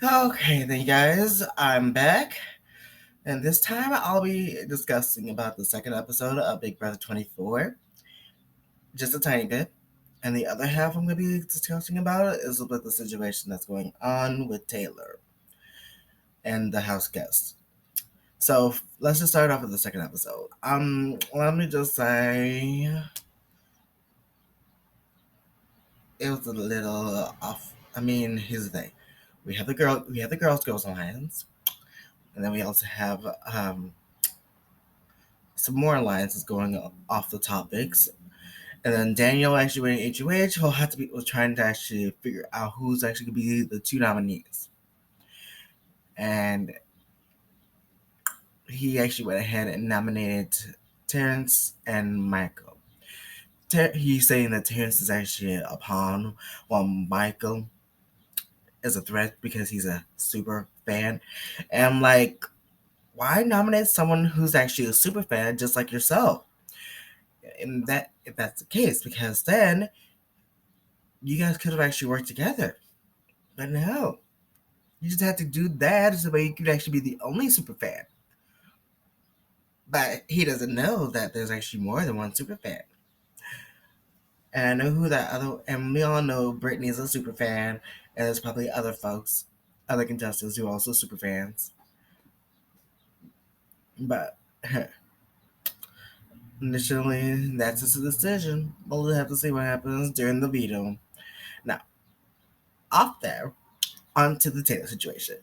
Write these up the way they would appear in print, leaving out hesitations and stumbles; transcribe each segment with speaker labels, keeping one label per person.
Speaker 1: Okay, then, you guys, I'm back, and this time I'll be discussing about the second episode of Big Brother 24, just a tiny bit. And the other half I'm going to be discussing about is with the situation that's going on with Taylor and the house guest. So let's just start off with the second episode. Let me just say it was a little off. I mean, here's the thing: we have the girls alliance, and then we also have some more alliances going off the topics. And then Daniel actually winning HOH will have to be was trying to actually figure out who's actually gonna be the two nominees. And he actually went ahead and nominated Terrence and Michael. He's saying that Terrence is actually a pawn, while Michael is a threat because he's a super fan. And I'm like, why nominate someone who's actually a super fan just like yourself? And that if that's the case, because then you guys could have actually worked together. But no. You just have to do that so that you could actually be the only super fan. But he doesn't know that there's actually more than one super fan. And I know who that other, and we all know Brittany's a super fan, and there's probably other folks, other contestants who are also super fans. But initially, that's just a decision. We'll have to see what happens during the veto. Now, off there, onto the Taylor situation.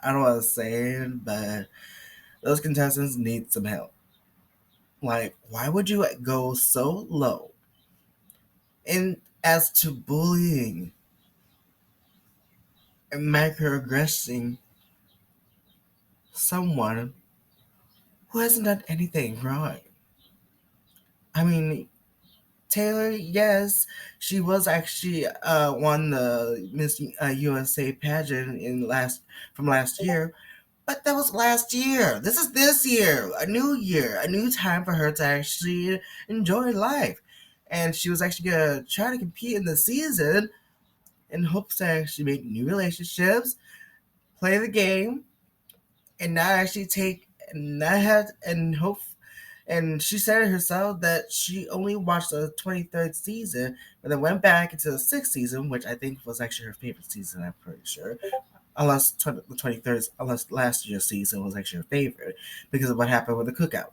Speaker 1: I don't want to say it, but those contestants need some help. Like, why would you go so low? And as to bullying and microaggressing someone who hasn't done anything wrong. I mean, Taylor, yes, she was actually won the Miss USA pageant in last year, but that was last year. This is this year, a new time for her to actually enjoy life. And she was actually gonna try to compete in the season in hopes to actually make new relationships, play the game, and not actually take and not have and hope. And she said it herself that she only watched the 23rd season, but then went back into the sixth season, which I think was actually her favorite season. I'm pretty sure, unless the 23rd, unless last year's season was actually her favorite because of what happened with the cookout.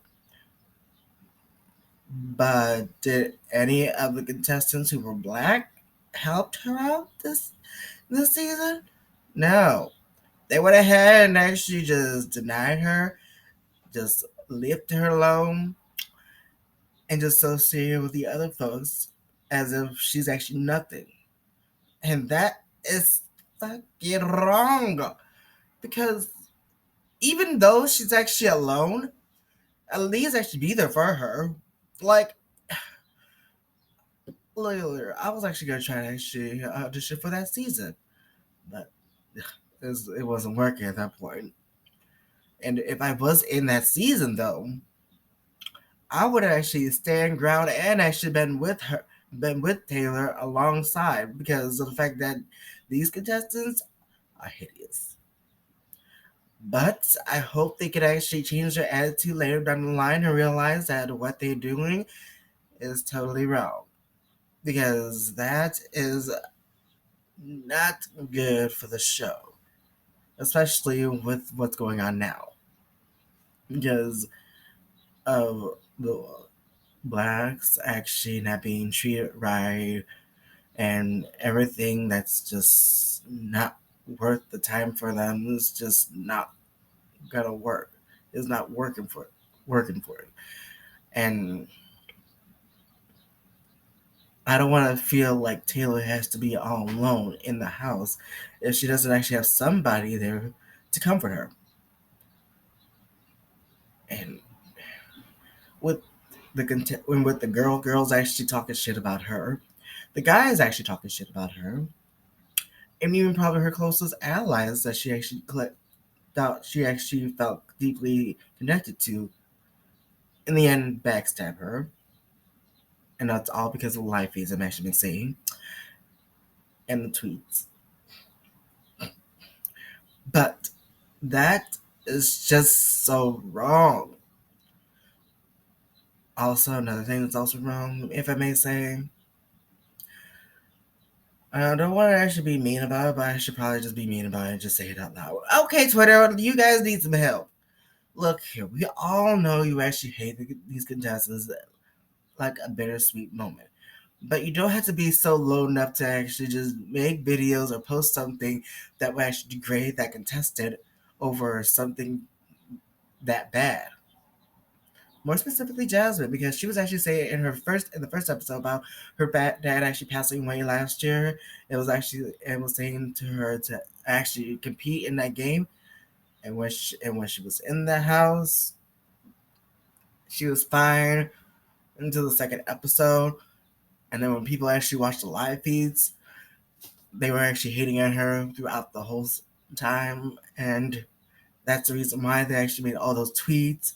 Speaker 1: But did any of the contestants who were black helped her out this season? No, they went ahead and actually just denied her, just left her alone, and just associated with the other folks as if she's actually nothing. And that is fucking wrong. Because even though she's actually alone, at least actually be there for her. Like, literally, I was actually gonna try to actually audition for that season, but it wasn't working at that point. And if I was in that season, though, I would have actually stand ground and actually been with Taylor alongside because of the fact that these contestants are hideous. But I hope they could actually change their attitude later down the line and realize that what they're doing is totally wrong. Because that is not good for the show, especially with what's going on now. Because of the blacks actually not being treated right and everything that's just not worth the time for them is just not gonna work. It's not working for it. And I don't want to feel like Taylor has to be all alone in the house if she doesn't actually have somebody there to comfort her. And with with the girls actually talking shit about her, the guys actually talking shit about her, and even probably her closest allies that she actually felt deeply connected to, in the end backstab her, and that's all because of the life feeds I'm actually been saying. and the tweets. But that is just so wrong. Also, another thing that's also wrong, if I may say, I don't want to actually be mean about it, but I should probably just be mean about it and just say it out loud. Okay, Twitter, you guys need some help. Look here, we all know you actually hate these contestants like a bittersweet moment. But you don't have to be so low enough to actually just make videos or post something that will actually degrade that contestant over something that bad. More specifically, Jasmine, because she was actually saying in the first episode about her dad actually passing away last year. It was saying to her to actually compete in that game, and when she was in the house, she was fine until the second episode. And then when people actually watched the live feeds, they were actually hating on her throughout the whole time, and that's the reason why they actually made all those tweets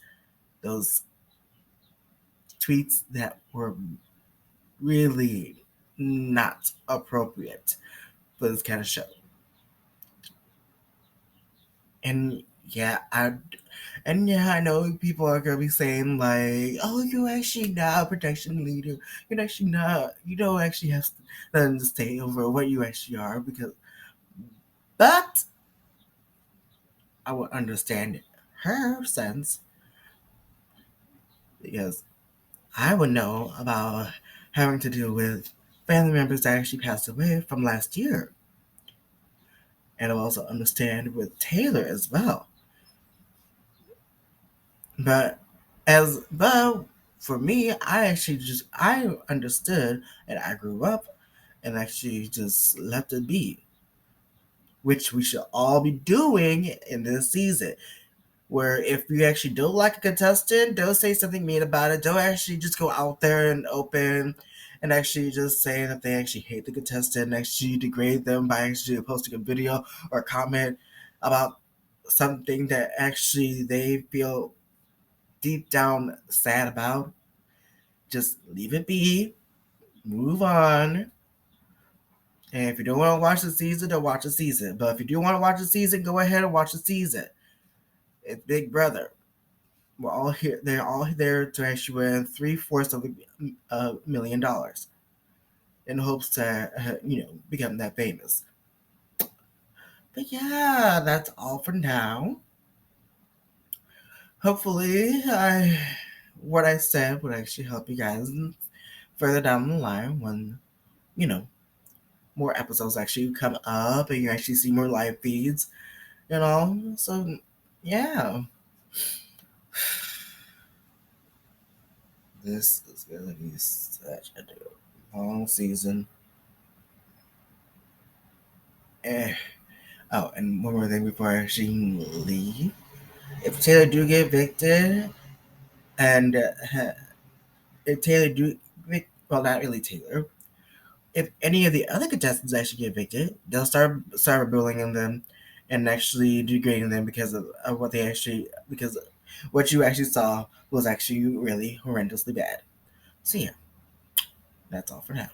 Speaker 1: that were really not appropriate for this kind of show. And yeah, I know people are gonna be saying like, "Oh, you're actually not a protection leader. You're actually not. You don't actually have nothing to say over what you actually are." But I would understand her sense because I would know about having to deal with family members that actually passed away from last year. And I'll also understand with Taylor as well. But but for me, I understood and I grew up and actually just let it be, which we should all be doing in this season. Where if you actually don't like a contestant, don't say something mean about it. Don't actually just go out there and open and actually just say that they actually hate the contestant and actually degrade them by actually posting a video or comment about something that actually they feel deep down sad about. Just leave it be, move on. And if you don't want to watch the season, don't watch the season. But if you do want to watch the season, go ahead and watch the season. It's Big Brother. We're all here. They're all there to actually win 3/4 of $1 million in hopes to, become that famous. But yeah, that's all for now. Hopefully, what I said would actually help you guys further down the line when more episodes actually come up and you actually see more live feeds. So yeah, this is gonna be such a long season. Eh. Oh, and one more thing before I actually leave. If Taylor do get evicted, and if Taylor do, well, not really Taylor. If any of the other contestants actually get evicted, they'll start cyberbullying them and actually degrading them of what they actually because what you actually saw was actually really horrendously bad. So yeah, that's all for now.